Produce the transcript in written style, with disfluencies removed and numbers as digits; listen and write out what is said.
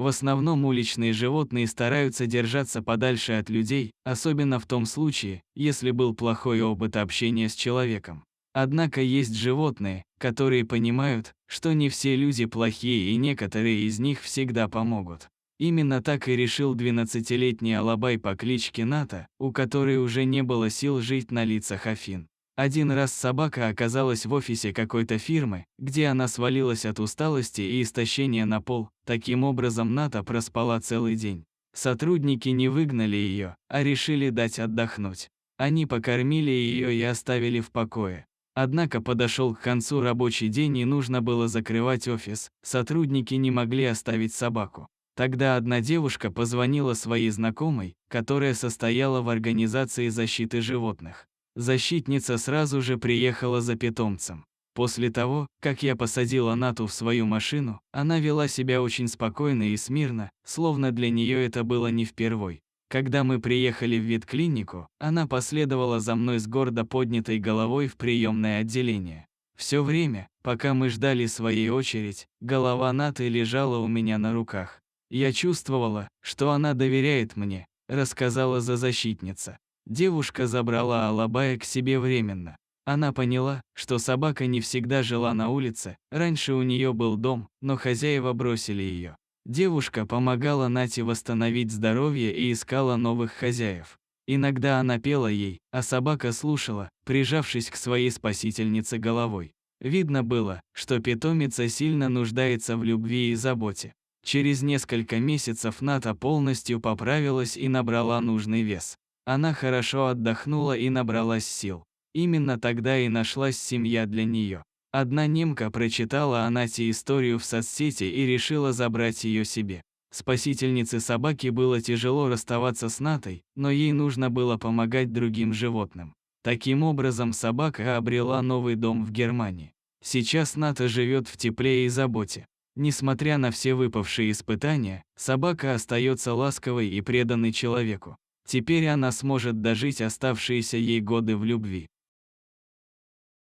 В основном уличные животные стараются держаться подальше от людей, особенно в том случае, если был плохой опыт общения с человеком. Однако есть животные, которые понимают, что не все люди плохие и некоторые из них всегда помогут. Именно так и решил 12-летний алабай по кличке Ната, у которой уже не было сил жить на лицах Афин. Один раз собака оказалась в офисе какой-то фирмы, где она свалилась от усталости и истощения на пол. Таким образом, Ната проспала целый день. Сотрудники не выгнали ее, а решили дать отдохнуть. Они покормили ее и оставили в покое. Однако подошел к концу рабочий день и нужно было закрывать офис. Сотрудники не могли оставить собаку. Тогда одна девушка позвонила своей знакомой, которая состояла в организации защиты животных. Защитница сразу же приехала за питомцем. После того, как я посадила Нату в свою машину, она вела себя очень спокойно и смирно, словно для нее это было не впервой. Когда мы приехали в ветклинику, она последовала за мной с гордо поднятой головой в приемное отделение. Все время, пока мы ждали своей очередь, голова Наты лежала у меня на руках. Я чувствовала, что она доверяет мне, рассказала защитница. Девушка забрала алабая к себе временно. Она поняла, что собака не всегда жила на улице, раньше у нее был дом, но хозяева бросили ее. Девушка помогала Нате восстановить здоровье и искала новых хозяев. Иногда она пела ей, а собака слушала, прижавшись к своей спасительнице головой. Видно было, что питомица сильно нуждается в любви и заботе. Через несколько месяцев Ната полностью поправилась и набрала нужный вес. Она хорошо отдохнула и набралась сил. Именно тогда и нашлась семья для нее. Одна немка прочитала о Нате историю в соцсети и решила забрать ее себе. Спасительнице собаки было тяжело расставаться с Натой, но ей нужно было помогать другим животным. Таким образом, собака обрела новый дом в Германии. Сейчас Ната живет в тепле и заботе. Несмотря на все выпавшие испытания, собака остается ласковой и преданной человеку. Теперь она сможет дожить оставшиеся ей годы в любви.